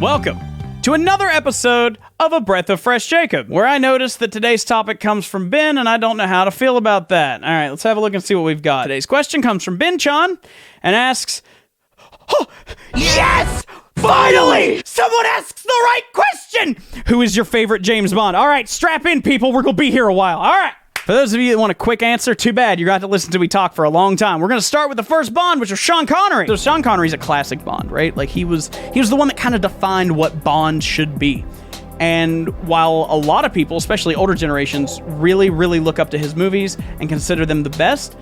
Welcome to another episode of A Breath of Fresh Jacob, where I noticed that today's topic comes from Ben, and I don't know how to feel about that. All right, let's have a look and see what we've got. Today's question comes from Ben Chan and asks, oh, yes! Finally! Someone asks the right question! Who is your favorite James Bond? All right, strap in, people. We're going to be here a while. All right. For those of you that want a quick answer, too bad. You're going to have to listen to me talk for a long time. We're going to start with the first Bond, which was Sean Connery. So Sean Connery's a classic Bond, right? Like, he was the one that kind of defined what Bond should be. And while a lot of people, especially older generations, really, really look up to his movies and consider them the best,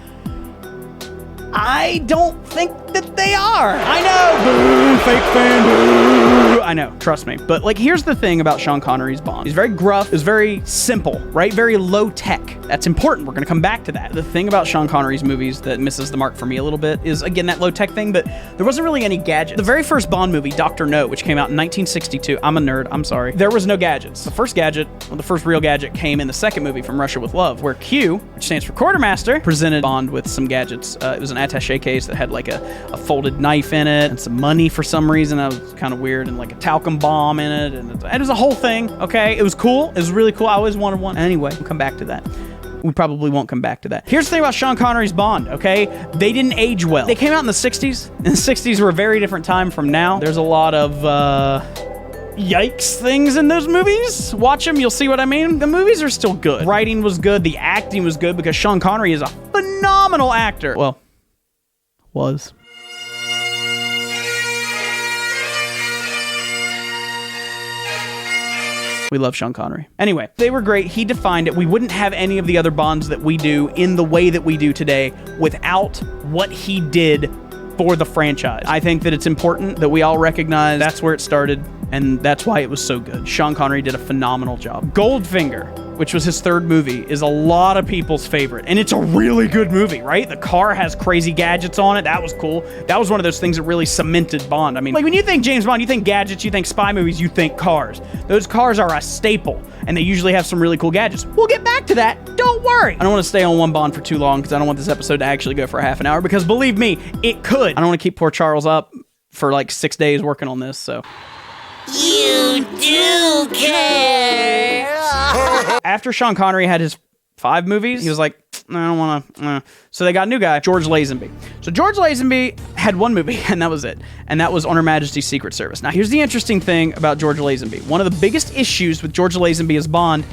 I don't think that they are. I know, boo, fake fan, boo. I know, trust me. But like, here's the thing about Sean Connery's Bond. He's very gruff, he's very simple, right? Very low tech. That's important. We're gonna come back to that. The thing about Sean Connery's movies that misses the mark for me a little bit is, again, that low tech thing, but there wasn't really any gadgets. The very first Bond movie, Dr. No, which came out in 1962, I'm a nerd, I'm sorry. There was no gadgets. The first real gadget came in the second movie, From Russia with Love, where Q, which stands for Quartermaster, presented Bond with some gadgets. It was an attaché case that had like a folded knife in it and some money for some reason. That was kind of weird, and like a talcum bomb in it, and it was a whole thing. Okay, it was cool. It was really cool. I always wanted one. Anyway, we'll come back to that. We probably won't come back to that. Here's the thing about Sean Connery's Bond, okay? They didn't age well. They came out in the 60s, and the 60s were a very different time from now. There's a lot of, yikes things in those movies. Watch them, you'll see what I mean. The movies are still good. Writing was good, the acting was good, because Sean Connery is a phenomenal actor. Well, was. We love Sean Connery. Anyway, they were great. He defined it. We wouldn't have any of the other Bonds that we do in the way that we do today without what he did for the franchise. I think that it's important that we all recognize that's where it started, and that's why it was so good. Sean Connery did a phenomenal job. Goldfinger, which was his third movie, is a lot of people's favorite, and it's a really good movie, right? The car has crazy gadgets on it. That was cool. That was one of those things that really cemented Bond. I mean, like, when you think James Bond, you think gadgets, you think spy movies, you think cars. Those cars are a staple, and they usually have some really cool gadgets. We'll get back to that. Don't worry. I don't want to stay on one Bond for too long, because I don't want this episode to actually go for a half an hour, because believe me, it could. I don't want to keep poor Charles up for like 6 days working on this, so. You do care. After Sean Connery had his 5 movies, he was like, I don't want to. So they got a new guy, George Lazenby. So George Lazenby had one movie, and that was it. And that was On Her Majesty's Secret Service. Now, here's the interesting thing about George Lazenby. One of the biggest issues with George Lazenby as Bond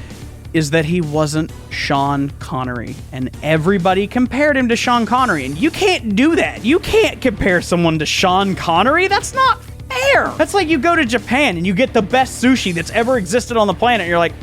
is that he wasn't Sean Connery. And everybody compared him to Sean Connery. And you can't do that. You can't compare someone to Sean Connery. That's not fair. That's like you go to Japan and you get the best sushi that's ever existed on the planet. And you're like,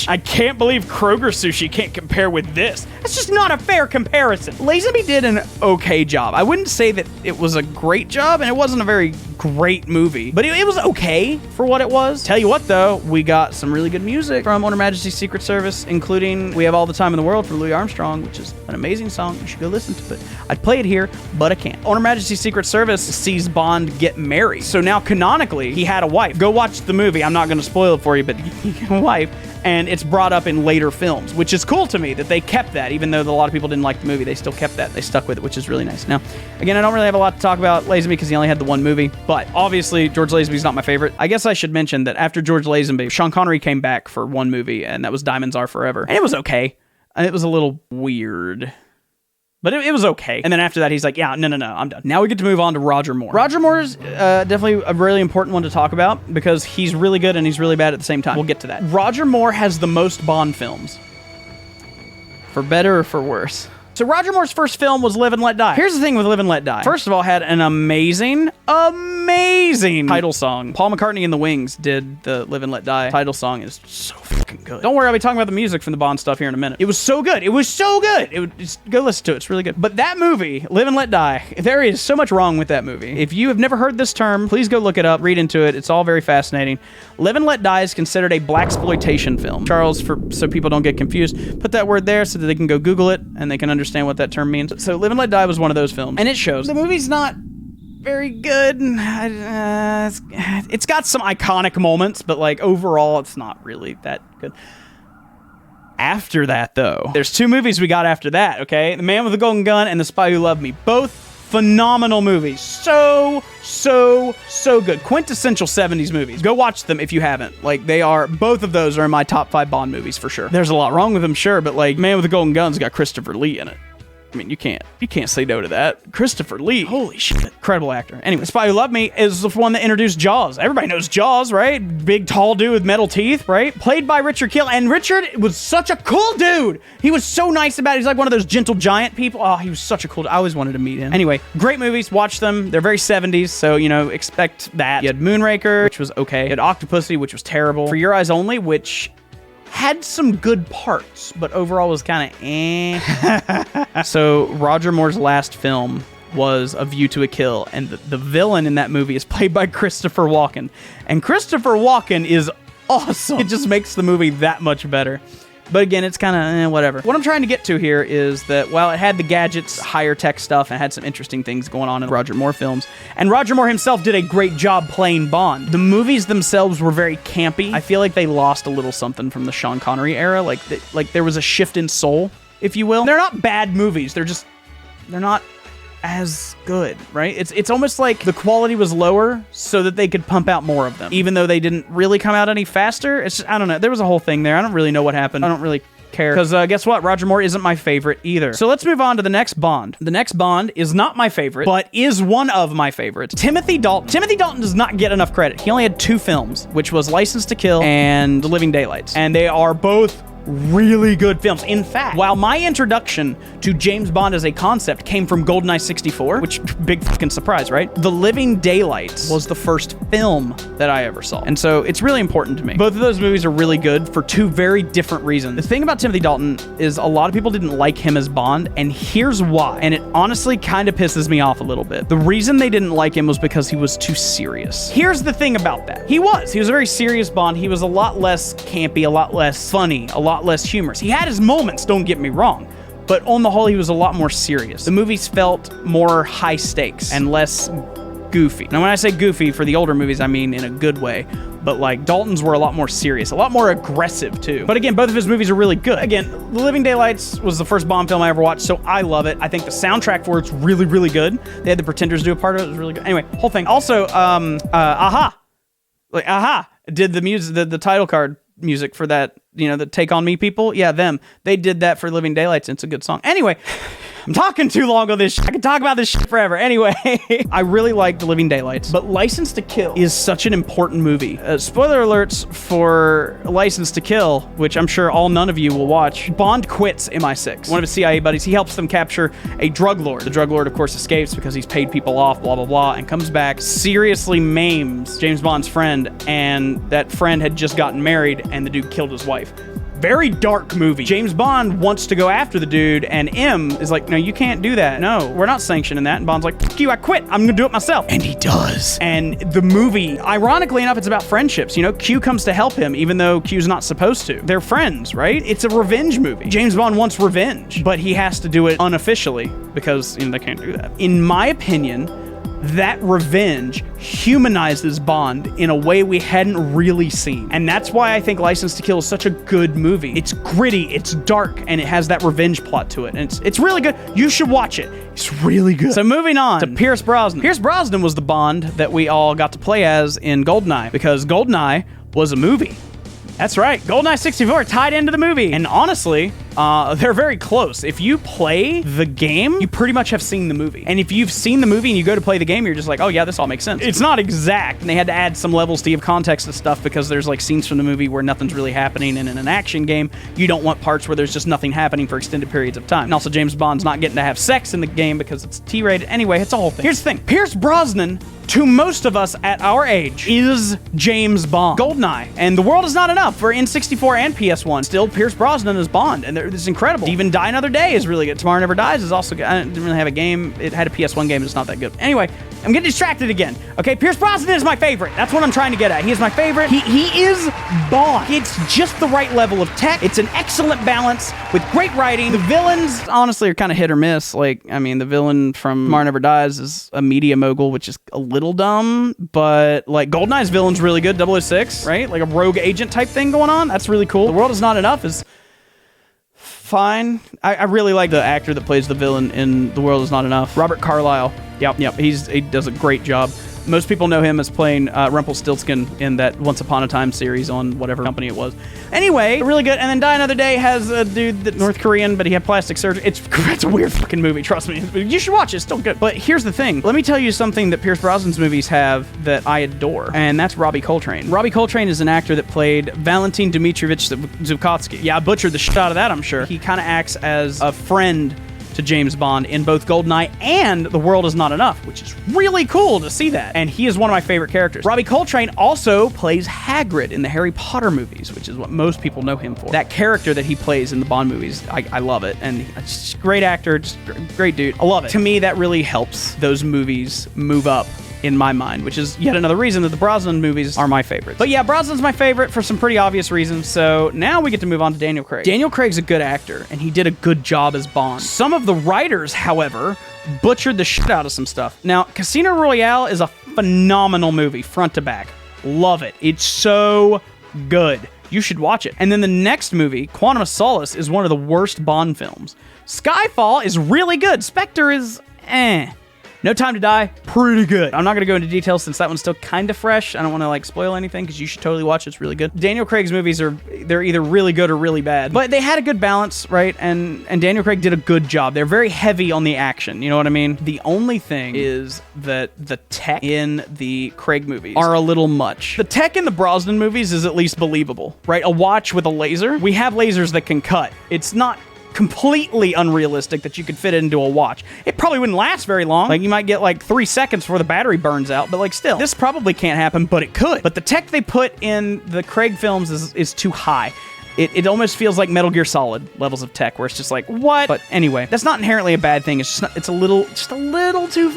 I can't believe Kroger sushi can't compare with this. That's just not a fair comparison. Lazenby did an okay job. I wouldn't say that it was a great job, and it wasn't a very great movie, but it was okay for what it was. Tell you what, though, we got some really good music from On Her Majesty's Secret Service, including We Have All the Time in the World from Louis Armstrong, which is an amazing song. You should go listen to it. I'd play it here, but I can't. On Her Majesty's Secret Service sees Bond get married. So now, canonically, he had a wife. Go watch the movie. I'm not going to spoil it for you, but he had a wife. And it's brought up in later films, which is cool to me that they kept that. Even though a lot of people didn't like the movie, they still kept that. They stuck with it, which is really nice. Now, again, I don't really have a lot to talk about Lazenby because he only had the one movie. But obviously, George Lazenby's not my favorite. I guess I should mention that after George Lazenby, Sean Connery came back for one movie, and that was Diamonds Are Forever. And it was okay. It was a little weird, but it was okay. And then after that, he's like, yeah, no, I'm done. Now we get to move on to Roger Moore. Roger Moore is definitely a really important one to talk about because he's really good and he's really bad at the same time. We'll get to that. Roger Moore has the most Bond films. For better or for worse. So Roger Moore's first film was Live and Let Die. Here's the thing with Live and Let Die. First of all, had an amazing title song. Paul McCartney and the Wings did the Live and Let Die title song. It's so fucking good. Don't worry, I'll be talking about the music from the Bond stuff here in a minute. It was so good. Just go listen to it. It's really good. But that movie, Live and Let Die, there is so much wrong with that movie. If you have never heard this term, please go look it up, read into it. It's all very fascinating. Live and Let Die is considered a blaxploitation film. Charles, so people don't get confused, put that word there so that they can go Google it and they can understand what that term means. So Live and Let Die was one of those films, and it shows. The movie's not very good. It's got some iconic moments, but like overall, it's not really that good. After that, though, there's 2 movies we got after that, okay? The Man with the Golden Gun and The Spy Who Loved Me. Both Phenomenal movies. So good. Quintessential 70s movies. Go watch them if you haven't. Like, they are, both of those are in my top 5 Bond movies for sure. There's a lot wrong with them, sure, but like, Man with the Golden Gun's got Christopher Lee in it. I mean, you can't say no to that. Christopher Lee, holy shit, incredible actor. Anyway, Spy Who Loved Me is the one that introduced Jaws. Everybody knows Jaws, right? Big, tall dude with metal teeth, right? Played by Richard Kiel, and Richard was such a cool dude. He was so nice about it. He's like one of those gentle giant people. Oh, he was such a cool dude. I always wanted to meet him. Anyway, great movies. Watch them. They're very 70s, so, you know, expect that. You had Moonraker, which was okay. You had Octopussy, which was terrible. For Your Eyes Only, which had some good parts, but overall was kind of eh. So Roger Moore's last film was A View to a Kill, and the villain in that movie is played by Christopher Walken. And Christopher Walken is awesome. It just makes the movie that much better. But again, it's kind of whatever. What I'm trying to get to here is that while it had the gadgets, higher tech stuff, and had some interesting things going on in Roger Moore films, and Roger Moore himself did a great job playing Bond, the movies themselves were very campy. I feel like they lost a little something from the Sean Connery era. Like there was a shift in soul, if you will. They're not bad movies. They're not as good, right? It's almost like the quality was lower so that they could pump out more of them, even though they didn't really come out any faster. It's just, I don't know. There was a whole thing there. I don't really know what happened. I don't really care, because guess what? Roger Moore isn't my favorite either. So let's move on to the next Bond. The next Bond is not my favorite, but is one of my favorites. Timothy Dalton. Timothy Dalton does not get enough credit. He only had 2 films, which was License to Kill and The Living Daylights, and they are both really good films. In fact, while my introduction to James Bond as a concept came from GoldenEye 64, which, big fucking surprise, right? The Living Daylights was the first film that I ever saw. And so it's really important to me. Both of those movies are really good for 2 very different reasons. The thing about Timothy Dalton is a lot of people didn't like him as Bond, and here's why. And it honestly kind of pisses me off a little bit. The reason they didn't like him was because he was too serious. Here's the thing about that. He was a very serious Bond. He was a lot less campy, a lot less funny, a lot less humorous. He had his moments, don't get me wrong, but on the whole, he was a lot more serious. The movies felt more high stakes and less goofy. Now, when I say goofy for the older movies, I mean in a good way, but like Dalton's were a lot more serious, a lot more aggressive too. But again, both of his movies are really good. Again, The Living Daylights was the first Bond film I ever watched, so I love it. I think the soundtrack for it's really, really good. They had the Pretenders do a part of it. It was really good. Anyway, whole thing. Also, Aha. Like, Aha did the music, the title card music for that, you know, the Take On Me people. Yeah, them. They did that for Living Daylights, and it's a good song. Anyway, I'm talking too long on this shit. I could talk about this shit forever. Anyway, I really like The Living Daylights, but License to Kill is such an important movie. Spoiler alerts for License to Kill, which I'm sure none of you will watch. Bond quits MI6. One of his CIA buddies, he helps them capture a drug lord. The drug lord, of course, escapes because he's paid people off, blah, blah, blah, and comes back, seriously maims James Bond's friend, and that friend had just gotten married, and the dude killed his wife. Very dark movie. James Bond wants to go after the dude, and M is like, no, you can't do that. No, we're not sanctioning that. And Bond's like, fuck you, I quit. I'm gonna do it myself. And he does. And the movie, ironically enough, it's about friendships. You know, Q comes to help him, even though Q's not supposed to. They're friends, right? It's a revenge movie. James Bond wants revenge, but he has to do it unofficially because, you know, they can't do that. In my opinion, that revenge humanizes Bond in a way we hadn't really seen. And that's why I think License to Kill is such a good movie. It's gritty, it's dark, and it has that revenge plot to it. And it's really good. You should watch it. It's really good. So moving on to Pierce Brosnan. Pierce Brosnan was the Bond that we all got to play as in GoldenEye, because GoldenEye was a movie. That's right, GoldenEye 64 tied into the movie. And honestly, they're very close. If you play the game, you pretty much have seen the movie. And if you've seen the movie and you go to play the game, you're just like, oh yeah, this all makes sense. It's not exact, and they had to add some levels to give context to stuff because there's like scenes from the movie where nothing's really happening, and in an action game, you don't want parts where there's just nothing happening for extended periods of time. And also, James Bond's not getting to have sex in the game because it's T-rated. Anyway, it's a whole thing. Here's the thing. Pierce Brosnan, to most of us at our age, is James Bond. GoldenEye and The World Is Not Enough for N64 and PS1. Still, Pierce Brosnan is Bond, and it's incredible. Even Die Another Day is really good. Tomorrow Never Dies is also good. I didn't really have a game. It had a PS1 game, but it's not that good. Anyway, I'm getting distracted again. Okay, Pierce Brosnan is my favorite. That's what I'm trying to get at. He is my favorite. He is Bond. It's just the right level of tech. It's an excellent balance with great writing. The villains, honestly, are kind of hit or miss. Like, I mean, the villain from Tomorrow Never Dies is a media mogul, which is a little dumb, but like GoldenEye's villain's really good. 006, right? Like a rogue agent type thing going on. That's really cool. The World Is Not Enough is fine. I really like the actor that plays the villain in The World Is Not Enough. Robert Carlyle. Yep. He does a great job. Most people know him as playing Rumpelstiltskin in that Once Upon a Time series on whatever company it was. Anyway, really good. And then Die Another Day has a dude that's North Korean, but he had plastic surgery. It's a weird fucking movie, trust me. You should watch it, it's still good. But here's the thing. Let me tell you something that Pierce Brosnan's movies have that I adore, and that's Robbie Coltrane. Robbie Coltrane is an actor that played Valentin Dmitrievich Zukotsky. Yeah, I butchered the shit out of that, I'm sure. He kind of acts as a friend to James Bond in both GoldenEye and The World Is Not Enough, which is really cool to see that. And he is one of my favorite characters. Robbie Coltrane also plays Hagrid in the Harry Potter movies, which is what most people know him for. That character that he plays in the Bond movies, I love it. And he's just a great actor, just great dude. I love it. To me, that really helps those movies move up in my mind, which is yet another reason that the Brosnan movies are my favorites. But yeah, Brosnan's my favorite for some pretty obvious reasons, so now we get to move on to Daniel Craig. Daniel Craig's a good actor, and he did a good job as Bond. Some of the writers, however, butchered the shit out of some stuff. Now, Casino Royale is a phenomenal movie, front to back. Love it. It's so good. You should watch it. And then the next movie, Quantum of Solace, is one of the worst Bond films. Skyfall is really good. Spectre is No Time to Die, pretty good. I'm not going to go into details since that one's still kind of fresh. I don't want to spoil anything because you should totally watch it. It's really good. Daniel Craig's movies they're either really good or really bad, but they had a good balance, right? And Daniel Craig did a good job. They're very heavy on the action. You know what I mean? The only thing is that the tech in the Craig movies are a little much. The tech in the Brosnan movies is at least believable, right? A watch with a laser. We have lasers that can cut. It's not completely unrealistic that you could fit it into a watch. It probably wouldn't last very long. You might get 3 seconds before the battery burns out, but still, this probably can't happen, but it could. But the tech they put in the Craig films is too high. It almost feels like Metal Gear Solid levels of tech, where it's just what? But anyway, that's not inherently a bad thing. It's just a little too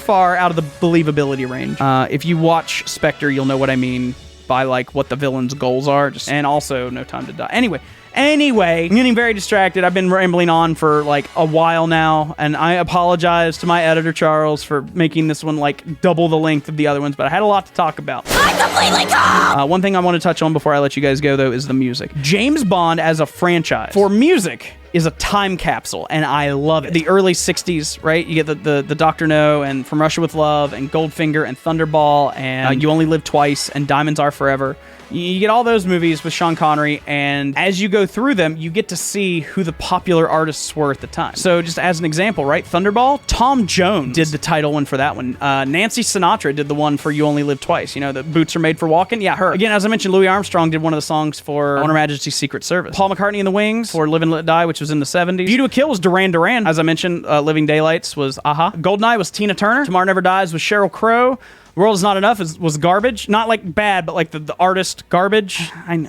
far out of the believability range. If you watch Spectre, you'll know what I mean by what the villain's goals are, and also No Time to Die. Anyway, I'm getting very distracted. I've been rambling on for a while now, and I apologize to my editor, Charles, for making this one double the length of the other ones, but I had a lot to talk about. I'm completely calm! One thing I want to touch on before I let you guys go, though, is the music. James Bond as a franchise, for music, is a time capsule, and I love it. The early 60s, right? You get the Dr. No, and From Russia with Love, and Goldfinger, and Thunderball, and You Only Live Twice, and Diamonds Are Forever. You get all those movies with Sean Connery, and as you go through them, you get to see who the popular artists were at the time. So just as an example, right? Thunderball, Tom Jones did the title one for that one. Nancy Sinatra did the one for You Only Live Twice. You know, the boots are made for walking? Yeah, her. Again, as I mentioned, Louis Armstrong did one of the songs for On Her Majesty's Secret Service. Paul McCartney and the Wings for Live and Let Die, which was in the 70s. View to a Kill was Duran Duran. As I mentioned, Living Daylights was Aha. Goldeneye was Tina Turner. Tomorrow Never Dies was Sheryl Crow. The World Is Not Enough was Garbage. Not bad, but the artist Garbage. I know,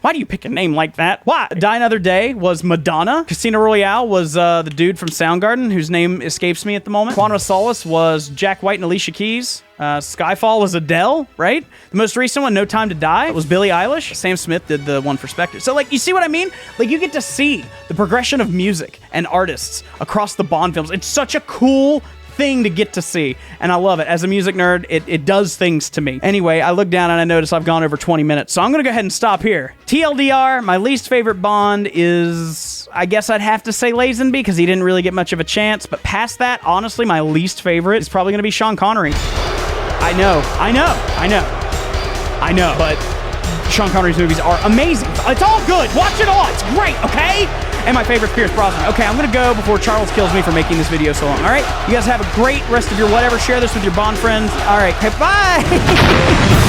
why do you pick a name like that? Why? Die Another Day was Madonna. Casino Royale was the dude from Soundgarden, whose name escapes me at the moment. Quantum of Solace was Jack White and Alicia Keys. Skyfall was Adele, right? The most recent one, No Time to Die, was Billie Eilish. Sam Smith did the one for Spectre. So, you see what I mean? You get to see the progression of music and artists across the Bond films. It's such a cool thing to get to see, and I love it. As a music nerd, it does things to me. Anyway, I look down and I notice I've gone over 20 minutes, so I'm gonna go ahead and stop here. TLDR, my least favorite Bond is, I guess I'd have to say Lazenby, because he didn't really get much of a chance, but past that, honestly, my least favorite is probably gonna be Sean Connery. I know, but Sean Connery's movies are amazing. It's all good. Watch it all. It's great, okay? And my favorite's Pierce Brosnan. Okay, I'm gonna go before Charles kills me for making this video so long, all right? You guys have a great rest of your whatever. Share this with your Bond friends. All right, okay, bye!